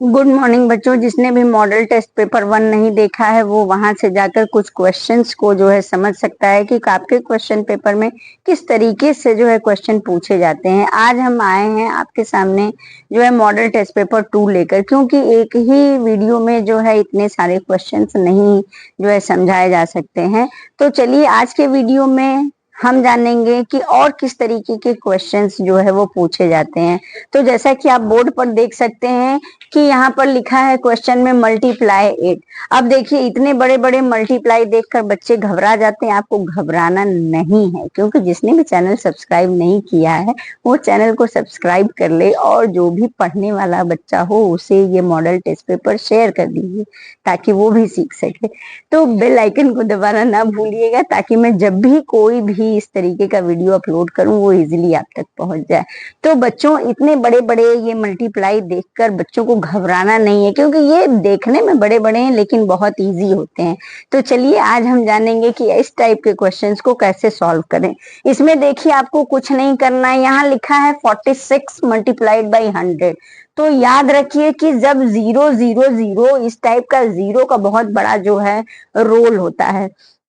Good morning बच्चों। जिसने भी मॉडल टेस्ट पेपर 1 नहीं देखा है वो वहां से जाकर कुछ क्वेश्चंस को जो है समझ सकता है कि आपके क्वेश्चन पेपर में किस तरीके से जो है क्वेश्चन पूछे जाते हैं। आज हम आए हैं आपके सामने जो है मॉडल टेस्ट पेपर 2 लेकर, क्योंकि एक ही वीडियो में जो है इतने सारे क्वेश्चंस नहीं जो है समझाए जा सकते हैं। तो चलिए आज के वीडियो में हम जानेंगे कि और किस तरीके के क्वेश्चंस जो है वो पूछे जाते हैं। तो जैसा कि आप बोर्ड पर देख सकते हैं कि यहाँ पर लिखा है क्वेश्चन में मल्टीप्लाई 8। अब देखिए इतने बड़े बड़े मल्टीप्लाई देखकर बच्चे घबरा जाते हैं। आपको घबराना नहीं है, क्योंकि जिसने भी चैनल सब्सक्राइब नहीं किया है वो चैनल को सब्सक्राइब कर ले और जो भी पढ़ने वाला बच्चा हो उसे ये मॉडल टेस्ट पेपर शेयर कर दीजिए ताकि वो भी सीख सके। तो बेल आइकन को दबाना ना भूलिएगा ताकि मैं जब भी कोई भी इस तरीके का वीडियो अपलोड करूं वो इजीली आप तक पहुंच जाए। तो बच्चों इतने बड़े बड़े ये मल्टीप्लाई देखकर बच्चों को घबराना नहीं है, क्योंकि ये देखने में बड़े बड़े हैं लेकिन बहुत इजी होते हैं। तो चलिए आज हम जानेंगे कि इस टाइप के क्वेश्चंस को कैसे सॉल्व करें। इसमें देखिए आपको कुछ नहीं करना है। यहाँ लिखा है 46 मल्टीप्लाइड बाई 100। तो याद रखिए कि जब 0 0 0 इस टाइप का जीरो का बहुत बड़ा जो है रोल होता है,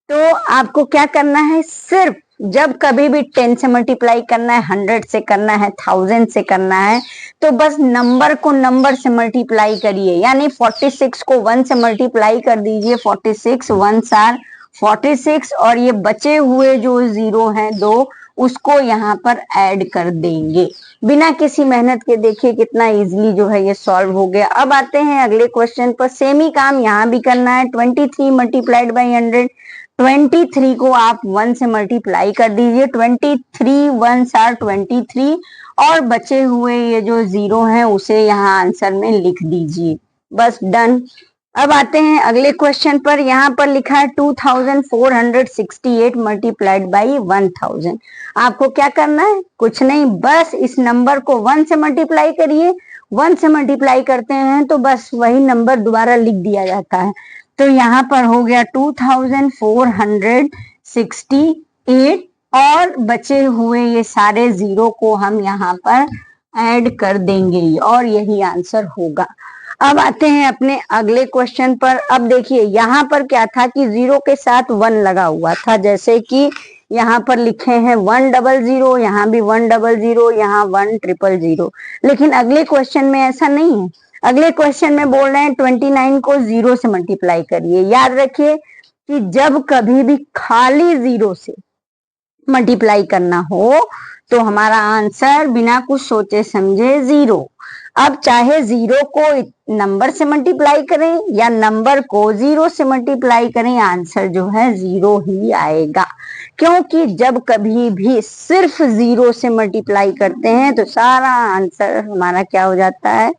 तो आपको क्या करना है, सिर्फ जब कभी भी 10 से मल्टीप्लाई करना है, 100 से करना है, 1000 से करना है, तो बस नंबर को नंबर से मल्टीप्लाई करिए। यानी 46 को 1 से मल्टीप्लाई कर दीजिए, 46 1 आर 46, और ये बचे हुए जो जीरो हैं 2 उसको यहाँ पर ऐड कर देंगे बिना किसी मेहनत के। देखिए कितना इजीली जो है ये सॉल्व हो गया। अब आते हैं अगले क्वेश्चन पर। सेम ही काम यहाँ भी करना है। 23 मल्टीप्लाइड बाई 100। 23 को आप 1 से मल्टीप्लाई कर दीजिए। 23 1 आर 23, और बचे हुए ये जो जीरो हैं उसे यहाँ आंसर में लिख दीजिए। बस डन। अब आते हैं अगले क्वेश्चन पर। यहाँ पर लिखा है 2468 मल्टीप्लाइड बाई 1000। आपको क्या करना है, कुछ नहीं, बस इस नंबर को 1 से मल्टीप्लाई करिए। 1 से मल्टीप्लाई करते हैं तो बस वही नंबर दोबारा लिख दिया जाता है। तो यहाँ पर हो गया 2468, और बचे हुए ये सारे जीरो को हम यहाँ पर ऐड कर देंगे और यही आंसर होगा। अब आते हैं अपने अगले क्वेश्चन पर। अब देखिए यहाँ पर क्या था कि जीरो के साथ 1 लगा हुआ था, जैसे कि यहाँ पर लिखे हैं 100, यहाँ भी 100, यहाँ 100, लेकिन अगले क्वेश्चन में ऐसा नहीं है। अगले क्वेश्चन में बोल रहे हैं 29 को 0 से मल्टीप्लाई करिए। याद रखिए कि जब कभी भी खाली जीरो से मल्टीप्लाई करना हो तो हमारा आंसर बिना कुछ सोचे समझे 0। अब चाहे जीरो को नंबर से मल्टीप्लाई करें या नंबर को 0 से मल्टीप्लाई करें, आंसर जो है 0 ही आएगा। क्योंकि जब कभी भी सिर्फ 0 से मल्टीप्लाई करते हैं तो सारा आंसर हमारा क्या हो जाता है,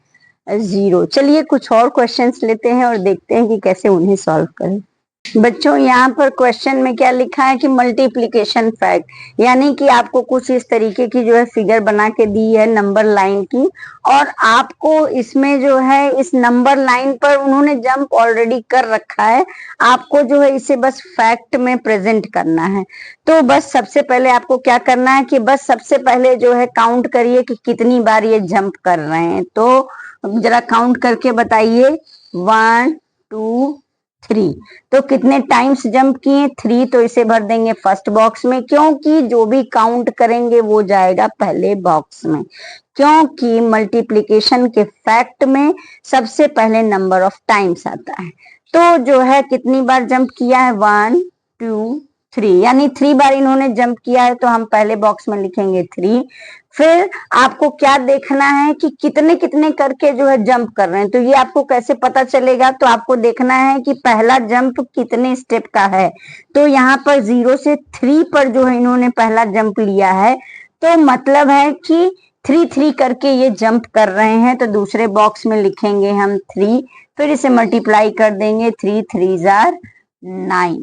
0। चलिए कुछ और क्वेश्चंस लेते हैं और देखते हैं कि कैसे उन्हें सॉल्व करें। बच्चों यहाँ पर क्वेश्चन में क्या लिखा है कि मल्टीप्लिकेशन फैक्ट, यानी कि आपको कुछ इस तरीके की जो है फिगर बना के दी है नंबर लाइन की, और आपको इसमें जो है इस नंबर लाइन पर उन्होंने जंप ऑलरेडी कर रखा है। आपको जो है इसे बस फैक्ट में प्रेजेंट करना है। तो बस सबसे पहले आपको क्या करना है कि बस सबसे पहले जो है काउंट करिए कि कितनी बार ये जंप कर रहे हैं। तो जरा काउंट करके बताइए। 1 2 3। तो कितने टाइम्स जंप किए, 3, तो इसे भर देंगे फर्स्ट बॉक्स में, क्योंकि जो भी काउंट करेंगे वो जाएगा पहले बॉक्स में। क्योंकि मल्टीप्लिकेशन के फैक्ट में सबसे पहले नंबर ऑफ टाइम्स आता है। तो जो है कितनी बार जंप किया है, 1 2 3, यानी 3 बार इन्होंने जंप किया है, तो हम पहले बॉक्स में लिखेंगे 3। फिर आपको क्या देखना है कि कितने कितने करके जो है जंप कर रहे हैं। तो ये आपको कैसे पता चलेगा, तो आपको देखना है कि पहला जंप कितने स्टेप का है। तो यहाँ पर 0 से 3 पर जो है इन्होंने पहला जंप लिया है, तो मतलब है कि 3 3 करके ये जंप कर रहे हैं। तो दूसरे बॉक्स में लिखेंगे हम 3, फिर इसे मल्टीप्लाई कर देंगे, 3 3 आर 9।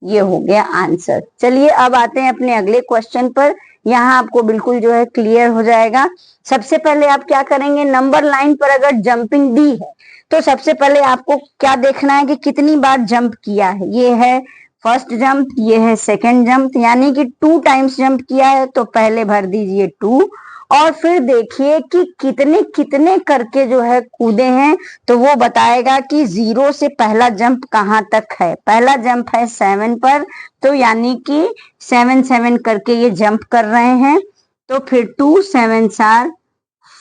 ये हो गया आंसर। चलिए अब आते हैं अपने अगले क्वेश्चन पर। यहाँ आपको बिल्कुल जो है क्लियर हो जाएगा। सबसे पहले आप क्या करेंगे, नंबर लाइन पर अगर जंपिंग दी है तो सबसे पहले आपको क्या देखना है कि कितनी बार जंप किया है। ये है फर्स्ट जंप, ये है सेकंड जंप, यानी कि 2 टाइम्स जंप किया है, तो पहले भर दीजिए 2, और फिर देखिए कि कितने कितने करके जो है कूदे हैं, तो वो बताएगा कि 0 से पहला जंप कहाँ तक है। पहला जंप है 7 पर, तो यानी कि 7 7 करके ये जंप कर रहे हैं। तो फिर 2 7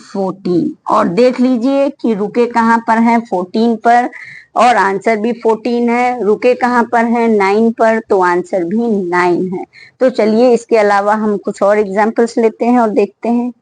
14, और देख लीजिए कि रुके कहाँ पर हैं, 14 पर, और आंसर भी 14 है। रुके कहाँ पर हैं, 9 पर, तो आंसर भी 9 है। तो चलिए इसके अलावा हम कुछ और एग्जांपल्स लेते हैं और देखते हैं।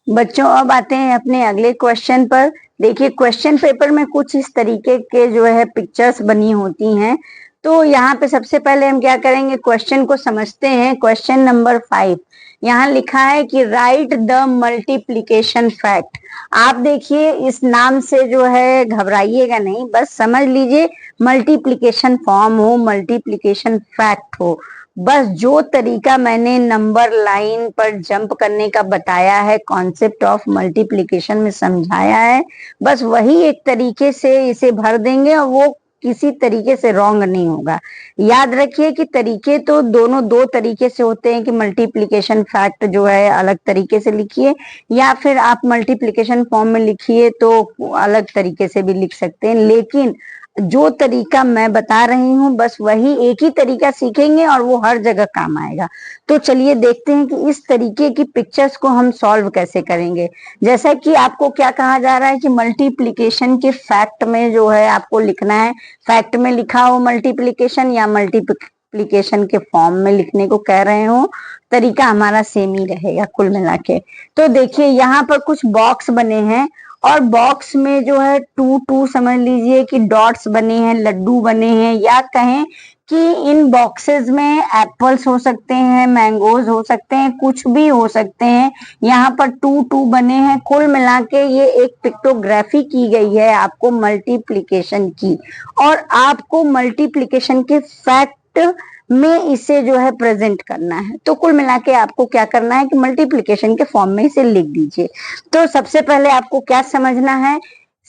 बच्चों अब आते हैं अपने अगले क्वेश्चन पर। देखिए क्वेश्चन पेपर में कुछ इस तरीके के जो है पिक्चर्स बनी होती हैं। तो यहाँ पे सबसे पहले हम क्या करेंगे, क्वेश्चन को समझते हैं। क्वेश्चन नंबर 5 यहाँ लिखा है कि राइट द मल्टीप्लीकेशन फैक्ट। आप देखिए इस नाम से जो है घबराइएगा नहीं, बस समझ लीजिए मल्टीप्लीकेशन फॉर्म हो, मल्टीप्लीकेशन फैक्ट हो, बस जो तरीका मैंने नंबर लाइन पर जंप करने का बताया है, कॉन्सेप्ट ऑफ मल्टीप्लिकेशन में समझाया है, बस वही एक तरीके से इसे भर देंगे और वो किसी तरीके से रॉन्ग नहीं होगा। याद रखिए कि तरीके तो दोनों दो तरीके से होते हैं कि मल्टीप्लिकेशन फैक्ट जो है अलग तरीके से लिखिए, या फिर आप मल्टीप्लिकेशन फॉर्म में लिखिए तो अलग तरीके से भी लिख सकते हैं। लेकिन जो तरीका मैं बता रही हूँ बस वही एक ही तरीका सीखेंगे और वो हर जगह काम आएगा। तो चलिए देखते हैं कि इस तरीके की पिक्चर्स को हम सॉल्व कैसे करेंगे। जैसा कि आपको क्या कहा जा रहा है कि मल्टीप्लिकेशन के फैक्ट में जो है आपको लिखना है, फैक्ट में लिखा हो मल्टीप्लिकेशन या मल्टीप्लिकेशन के फॉर्म में लिखने को कह रहे हो, तरीका हमारा सेम ही रहेगा कुल मिला के। तो देखिए यहाँ पर कुछ बॉक्स बने हैं और बॉक्स में जो है 2 2 समझ लीजिए कि डॉट्स बने हैं, लड्डू बने हैं, या कहें कि इन बॉक्सेस में एप्पल्स हो सकते हैं, मैंगोज हो सकते हैं, कुछ भी हो सकते हैं। यहाँ पर 2 2 बने हैं। कुल मिला के ये एक पिक्टोग्राफी की गई है आपको मल्टीप्लिकेशन की, और आपको मल्टीप्लिकेशन के फैक्ट में इसे जो है प्रेजेंट करना है। तो कुल मिला के आपको क्या करना है कि मल्टीप्लिकेशन के फॉर्म में इसे लिख दीजिए। तो सबसे पहले आपको क्या समझना है,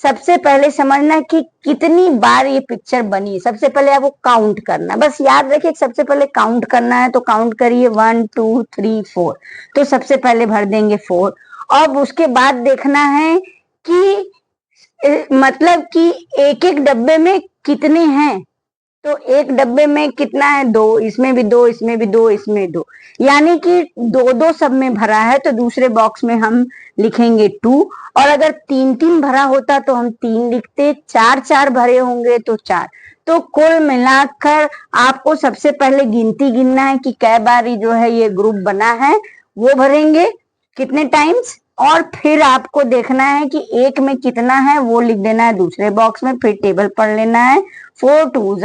सबसे पहले समझना है कि कितनी बार ये पिक्चर बनी। सबसे पहले आपको काउंट करना, बस याद रखिए सबसे पहले काउंट करना है। तो काउंट करिए 1 2 3 4। तो सबसे पहले भर देंगे 4। अब उसके बाद देखना है कि मतलब कि एक एक डब्बे में कितने हैं। तो एक डब्बे में कितना है, 2, इसमें भी 2, इसमें भी 2, इसमें 2, यानी कि 2 2 सब में भरा है। तो दूसरे बॉक्स में हम लिखेंगे 2, और अगर 3 3 भरा होता तो हम 3 लिखते, 4 4 भरे होंगे तो 4। तो कुल मिलाकर आपको सबसे पहले गिनती गिनना है कि कै बार जो है ये ग्रुप बना है, वो भरेंगे कितने टाइम्स, और फिर आपको देखना है कि एक में कितना है वो लिख देना है दूसरे बॉक्स में, फिर टेबल पढ़ लेना है। 4 2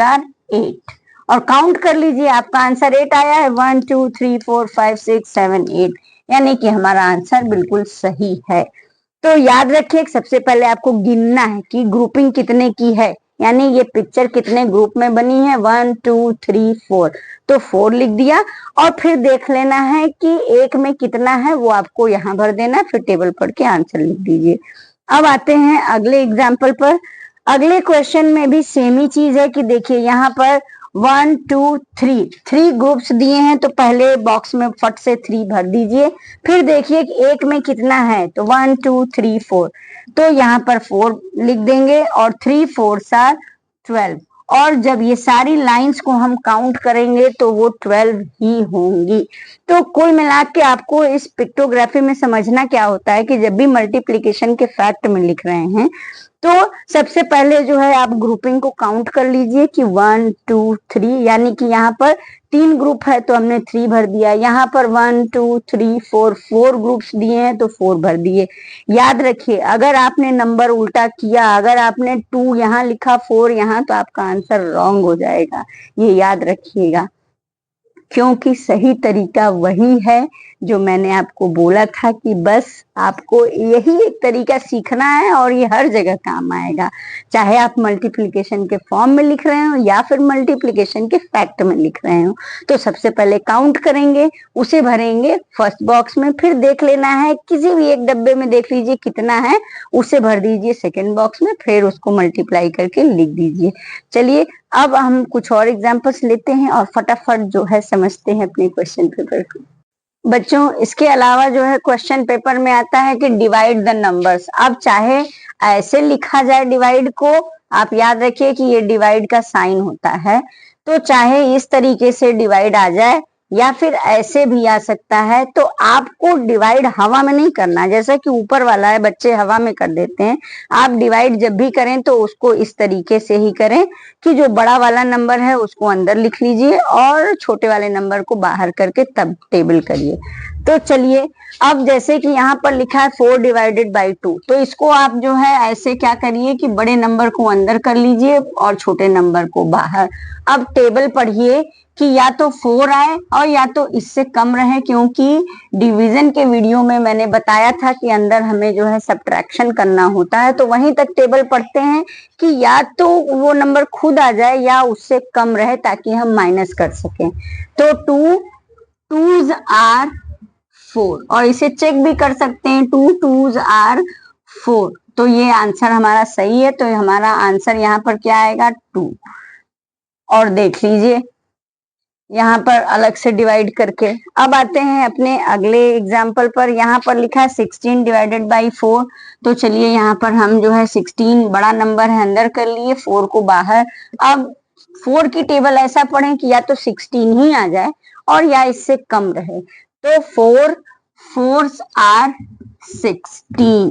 8, और काउंट कर लीजिए आपका आंसर 8 आया है। 1 2 3 4 5 6 7 8, यानी कि हमारा आंसर बिल्कुल सही है। तो याद रखिए सबसे पहले आपको गिनना है कि ग्रुपिंग कितने की है, यानी ये पिक्चर कितने ग्रुप में बनी है, 1 2 3 4। तो 4 लिख दिया, और फिर देख लेना है कि एक में कितना है वो आपको यहाँ भर देना है, फिर टेबल पढ़ के आंसर लिख दीजिए। अब आते हैं अगले एग्जाम्पल पर। अगले क्वेश्चन में भी सेम ही चीज है कि देखिए यहाँ पर 1 2 3 ग्रुप्स दिए हैं। तो पहले बॉक्स में फट से 3 भर दीजिए, फिर देखिए कि एक में कितना है, तो 1 2 3 4। तो यहाँ पर 4 लिख देंगे, और 3 4 12, और जब ये सारी लाइंस को हम काउंट करेंगे तो वो 12 ही होंगी। तो कुल मिला के आपको इस पिक्टोग्राफी में समझना क्या होता है कि जब भी मल्टीप्लिकेशन के फैक्ट में लिख रहे हैं तो सबसे पहले जो है आप ग्रुपिंग को काउंट कर लीजिए कि 1 2 3, यानी कि यहाँ पर 3 ग्रुप है तो हमने 3 भर दिया। यहाँ पर 1 2 3 4 4 ग्रुप्स दिए हैं तो 4 भर दिए। याद रखिए अगर आपने नंबर उल्टा किया, अगर आपने 2 यहाँ लिखा 4 यहाँ, तो आपका आंसर रॉन्ग हो जाएगा, ये याद रखिएगा, क्योंकि सही तरीका वही है जो मैंने आपको बोला था कि बस आपको यही एक तरीका सीखना है और ये हर जगह काम आएगा, चाहे आप मल्टीप्लिकेशन के फॉर्म में लिख रहे हो या फिर मल्टीप्लिकेशन के फैक्ट में लिख रहे हो। तो सबसे पहले काउंट करेंगे, उसे भरेंगे फर्स्ट बॉक्स में, फिर देख लेना है किसी भी एक डब्बे में देख लीजिए कितना है, उसे भर दीजिए सेकेंड बॉक्स में, फिर उसको मल्टीप्लाई करके लिख दीजिए। चलिए अब हम कुछ और एग्जाम्पल्स लेते हैं और फटाफट जो है समझते हैं अपने क्वेश्चन पेपर को। बच्चों इसके अलावा जो है क्वेश्चन पेपर में आता है कि डिवाइड द नंबर्स। अब चाहे ऐसे लिखा जाए डिवाइड को, आप याद रखिए कि ये डिवाइड का साइन होता है, तो चाहे इस तरीके से डिवाइड आ जाए या फिर ऐसे भी आ सकता है। तो आपको डिवाइड हवा में नहीं करना, जैसा कि ऊपर वाला है बच्चे हवा में कर देते हैं। आप डिवाइड जब भी करें तो उसको इस तरीके से ही करें कि जो बड़ा वाला नंबर है उसको अंदर लिख लीजिए और छोटे वाले नंबर को बाहर करके तब टेबल करिए। तो चलिए, अब जैसे कि यहाँ पर लिखा है 4 डिवाइडेड बाई 2, तो इसको आप जो है ऐसे क्या करिए कि बड़े नंबर को अंदर कर लीजिए और छोटे नंबर को बाहर। अब टेबल पढ़िए कि या तो 4 आए और या तो इससे कम रहे, क्योंकि डिवीजन के वीडियो में मैंने बताया था कि अंदर हमें जो है सब्ट्रैक्शन करना होता है। तो वहीं तक टेबल पढ़ते हैं कि या तो वो नंबर खुद आ जाए या उससे कम रहे ताकि हम माइनस कर सकें। तो 2 2s आर 4, और इसे चेक भी कर सकते हैं, 2 2s आर 4। तो ये आंसर हमारा सही है। तो हमारा आंसर यहाँ पर क्या आएगा, 2। और देख लीजिए यहाँ पर अलग से डिवाइड करके। अब आते हैं अपने अगले एग्जाम्पल पर। यहाँ पर लिखा है 16 डिवाइडेड बाई 4। तो चलिए यहाँ पर हम जो है 16 बड़ा नंबर है अंदर कर लिए, 4 को बाहर। अब 4 की टेबल ऐसा पढ़ें कि या तो 16 ही आ जाए और या इससे कम रहे। तो 4 4s आर 16,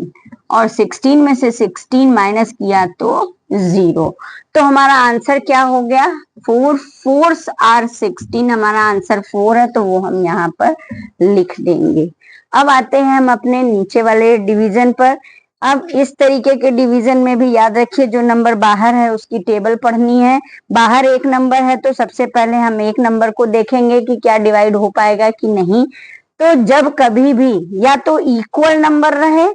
और 16 में से 16 माइनस किया तो 0। तो हमारा आंसर क्या हो गया, 4 4s आर 16। हमारा आंसर 4 है, तो वो हम यहाँ पर लिख देंगे। अब आते हैं हम अपने नीचे वाले डिवीजन पर। अब इस तरीके के डिवीजन में भी याद रखिए जो नंबर बाहर है उसकी टेबल पढ़नी है। बाहर एक नंबर है तो सबसे पहले हम एक नंबर को देखेंगे कि क्या डिवाइड हो पाएगा कि नहीं। तो जब कभी भी या तो इक्वल नंबर रहे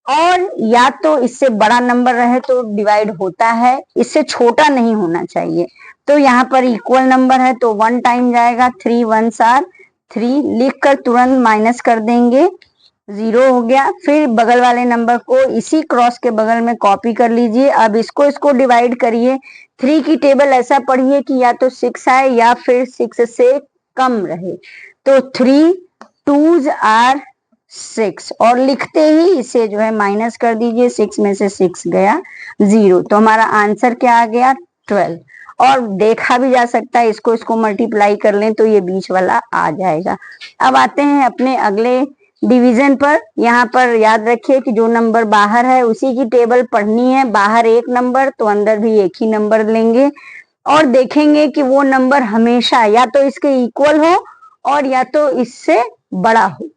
और या तो इससे बड़ा नंबर रहे तो डिवाइड होता है, इससे छोटा नहीं होना चाहिए। तो यहाँ पर इक्वल नंबर है तो 1 टाइम जाएगा, 3 1s आर 3, लिखकर तुरंत माइनस कर देंगे, 0 हो गया। फिर बगल वाले नंबर को इसी क्रॉस के बगल में कॉपी कर लीजिए। अब इसको डिवाइड करिए। 3 की टेबल ऐसा पढ़िए कि या तो 6 आए या फिर 6 से कम रहे। तो 3 2s आर 6, और लिखते ही इसे जो है माइनस कर दीजिए, 6 में से 6 गया 0। तो हमारा आंसर क्या आ गया, 12। और देखा भी जा सकता है, इसको मल्टीप्लाई कर लें तो ये बीच वाला आ जाएगा। अब आते हैं अपने अगले डिवीजन पर। यहाँ पर याद रखिए कि जो नंबर बाहर है उसी की टेबल पढ़नी है। बाहर एक नंबर तो अंदर भी एक ही नंबर लेंगे और देखेंगे कि वो नंबर हमेशा या तो इसके इक्वल हो और या तो इससे बड़ा हो,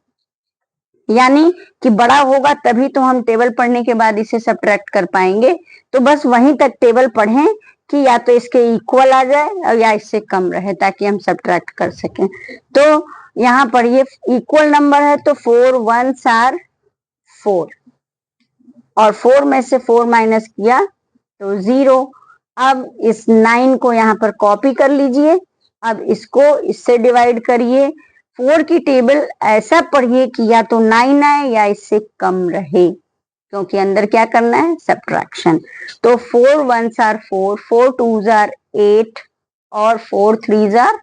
यानी कि बड़ा होगा तभी तो हम टेबल पढ़ने के बाद इसे सब्ट्रैक्ट कर पाएंगे। तो बस वहीं तक टेबल पढ़ें कि या तो इसके इक्वल आ जाए और या इससे कम रहे ताकि हम सब्ट्रैक्ट कर सकें। तो यहाँ पर ये इक्वल नंबर है तो 4 1s आर 4, और 4 में से 4 माइनस किया तो 0। अब इस 9 को यहाँ पर कॉपी कर लीजिए। अब इसको इससे डिवाइड करिए। 4 की टेबल ऐसा पढ़िए कि या तो 9 आए या इससे कम रहे, क्योंकि अंदर क्या करना है, सब्ट्रैक्शन। तो 4 1s आर 4, 4 2s आर 8 और 4 3s आर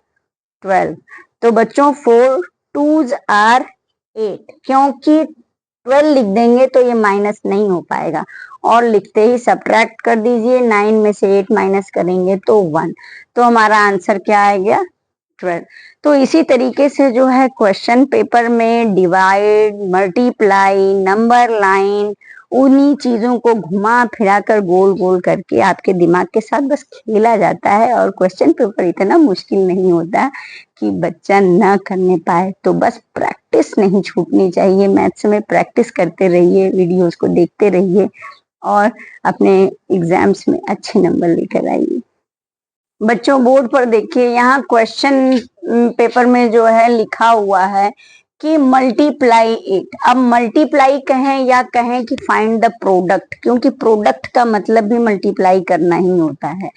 12। तो बच्चों 4 2s आर 8, क्योंकि 12 लिख देंगे तो ये माइनस नहीं हो पाएगा, और लिखते ही सब्ट्रैक्ट कर दीजिए। 9 में से 8 माइनस करेंगे तो 1। तो हमारा आंसर क्या आ गया, 12। तो इसी तरीके से जो है क्वेश्चन पेपर में डिवाइड, मल्टीप्लाई, नंबर लाइन, उन्हीं चीजों को घुमा फिरा कर गोल गोल करके आपके दिमाग के साथ बस खेला जाता है। और क्वेश्चन पेपर इतना मुश्किल नहीं होता कि बच्चा ना करने पाए। तो बस प्रैक्टिस नहीं छूटनी चाहिए, मैथ्स में प्रैक्टिस करते रहिए, वीडियोस को देखते रहिए और अपने एग्जाम्स में अच्छे नंबर लेकर आइए। बच्चों बोर्ड पर देखिए, यहाँ क्वेश्चन पेपर में जो है लिखा हुआ है कि मल्टीप्लाई 8। अब मल्टीप्लाई कहें या कहें कि फाइंड द प्रोडक्ट, क्योंकि प्रोडक्ट का मतलब भी मल्टीप्लाई करना ही होता है।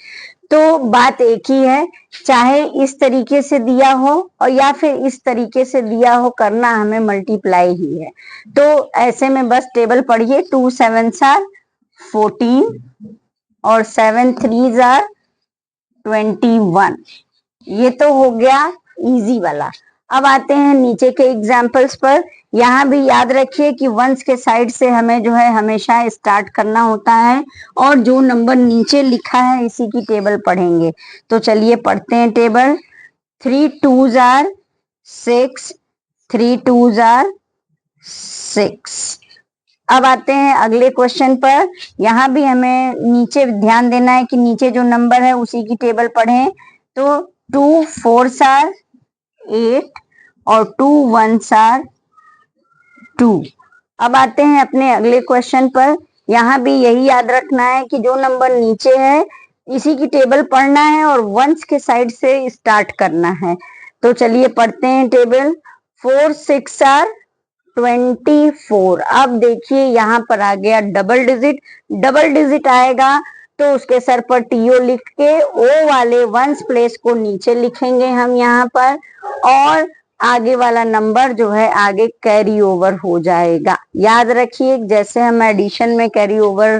तो बात एक ही है, चाहे इस तरीके से दिया हो और या फिर इस तरीके से दिया हो, करना हमें मल्टीप्लाई ही है। तो ऐसे में बस टेबल पढ़िए, 2 7s आर 14 और 7 3s आर 21। ये तो हो गया इजी वाला। अब आते हैं नीचे के एग्जाम्पल्स पर। यहाँ भी याद रखिए कि वंस के साइड से हमें जो है हमेशा स्टार्ट करना होता है, और जो नंबर नीचे लिखा है इसी की टेबल पढ़ेंगे। तो चलिए पढ़ते हैं table. 3 2s are 6, 3 2s are 6। अब आते हैं अगले क्वेश्चन पर। यहाँ भी हमें नीचे ध्यान देना है कि नीचे जो नंबर है उसी की टेबल पढ़ें। तो 2 4s are 8 और 2 1s are 2। अब आते हैं अपने अगले क्वेश्चन पर। यहाँ भी यही याद रखना है कि जो नंबर नीचे है इसी की टेबल पढ़ना है और वंस के साइड से स्टार्ट करना है। तो चलिए पढ़ते हैं टेबल। 4 6 are 24। अब देखिए यहाँ पर आ गया डबल डिजिट। डबल डिजिट आएगा तो उसके सर पर टीओ लिख के ओ वाले वंस प्लेस को नीचे लिखेंगे हम यहाँ पर, और आगे वाला नंबर जो है आगे कैरी ओवर हो जाएगा। याद रखिए जैसे हम एडिशन में कैरी ओवर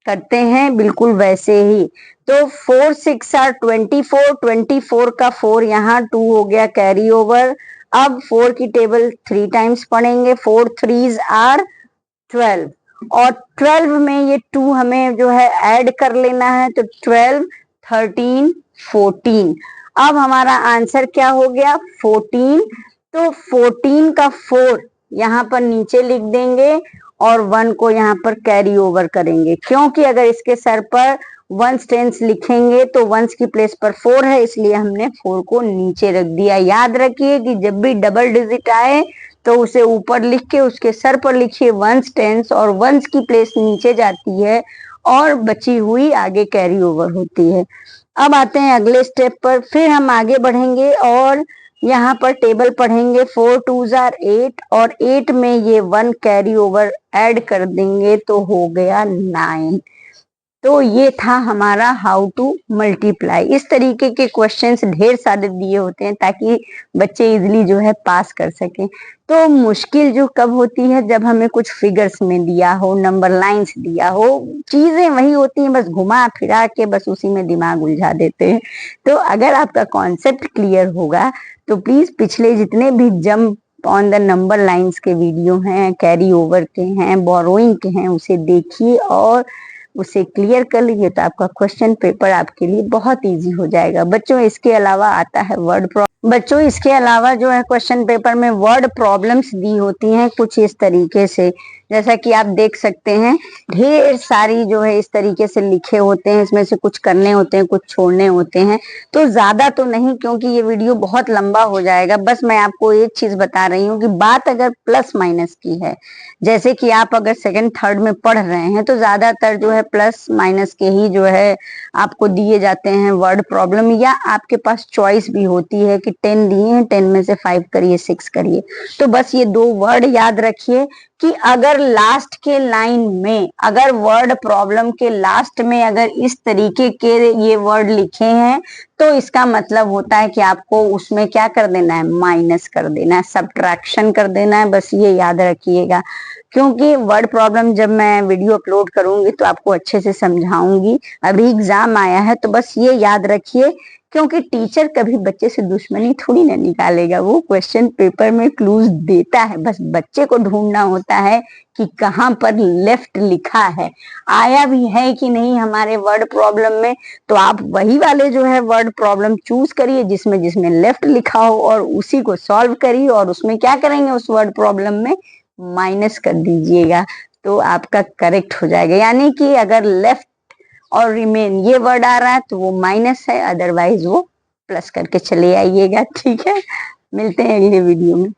करते हैं बिल्कुल वैसे ही। तो 4 6 are 24, 24 का 4 यहाँ 2 हो गया कैरी ओवर। अब 4 की टेबल 3 टाइम्स पढ़ेंगे। 4 3s are 12 और 12 में ये 2 हमें जो है ऐड कर लेना है। तो 12 13 14। अब हमारा आंसर क्या हो गया 14। तो 14 का 4 यहाँ पर नीचे लिख देंगे और 1 को यहाँ पर कैरी ओवर करेंगे, क्योंकि अगर इसके सर पर वंस टेंस लिखेंगे तो वंस की प्लेस पर 4 है, इसलिए हमने 4 को नीचे रख दिया। याद रखिए कि जब भी डबल डिजिट आए तो उसे ऊपर लिख के उसके सर पर लिखिए वंस टेंस, और वंस की प्लेस नीचे जाती है और बची हुई आगे कैरी ओवर होती है। अब आते हैं अगले स्टेप पर। फिर हम आगे बढ़ेंगे और यहाँ पर टेबल पढ़ेंगे। 4 2s are 8 और 8 में ये 1 कैरी ओवर ऐड कर देंगे तो हो गया 9। तो ये था हमारा हाउ टू मल्टीप्लाई। इस तरीके के क्वेश्चंस ढेर सारे दिए होते हैं ताकि बच्चे इजीली जो है पास कर सकें। तो मुश्किल जो कब होती है जब हमें कुछ फिगर्स में दिया हो, नंबर लाइंस दिया हो, चीजें वही होती हैं बस घुमा फिरा के बस उसी में दिमाग उलझा देते हैं। तो अगर आपका कॉन्सेप्ट क्लियर होगा तो प्लीज पिछले जितने भी jump on the number lines के वीडियो हैं, कैरी ओवर के हैं, बोरोइंग के हैं, उसे देखिए और उसे क्लियर कर लीजिए तो आपका क्वेश्चन पेपर आपके लिए बहुत इजी हो जाएगा। बच्चों इसके अलावा आता है बच्चों इसके अलावा जो है क्वेश्चन पेपर में वर्ड प्रॉब्लम्स दी होती हैं कुछ इस तरीके से, जैसा कि आप देख सकते हैं ढेर सारी जो है इस तरीके से लिखे होते हैं। इसमें से कुछ करने होते हैं, कुछ छोड़ने होते हैं। तो ज्यादा तो नहीं क्योंकि ये वीडियो बहुत लंबा हो जाएगा। बस मैं आपको एक चीज बता रही हूँ कि बात अगर प्लस माइनस की है, जैसे कि आप अगर सेकंड थर्ड में पढ़ रहे हैं तो ज्यादातर जो है प्लस माइनस के ही जो है आपको दिए जाते हैं वर्ड प्रॉब्लम, या आपके पास चॉइस भी होती है कि 10 दिए हैं 10 में से 5 करिए 6 करिए। तो बस ये 2 वर्ड याद रखिए कि अगर लास्ट के लाइन में, अगर वर्ड प्रॉब्लम के लास्ट में अगर इस तरीके के ये वर्ड लिखे हैं तो इसका मतलब होता है कि आपको उसमें क्या कर देना है, माइनस कर देना है, सब्ट्रैक्शन कर देना है। बस ये याद रखिएगा, क्योंकि वर्ड प्रॉब्लम जब मैं वीडियो अपलोड करूंगी तो आपको अच्छे से समझाऊंगी। अभी एग्जाम आया है तो बस ये याद रखिए, क्योंकि टीचर कभी बच्चे से दुश्मनी थोड़ी ना निकालेगा, वो क्वेश्चन पेपर में क्लूज देता है, बस बच्चे को ढूंढना होता है कि कहाँ पर लेफ्ट लिखा है, आया भी है कि नहीं हमारे वर्ड प्रॉब्लम में। तो आप वही वाले जो है वर्ड प्रॉब्लम चूज करिए जिसमें जिसमें लेफ्ट लिखा हो और उसी को सॉल्व करिए, और उसमें क्या करेंगे उस वर्ड प्रॉब्लम में माइनस कर दीजिएगा तो आपका करेक्ट हो जाएगा। यानी कि अगर लेफ्ट और रिमेन ये वर्ड आ रहा है तो वो माइनस है, अदरवाइज वो प्लस करके चले आइएगा। ठीक है, मिलते हैं अगले वीडियो में।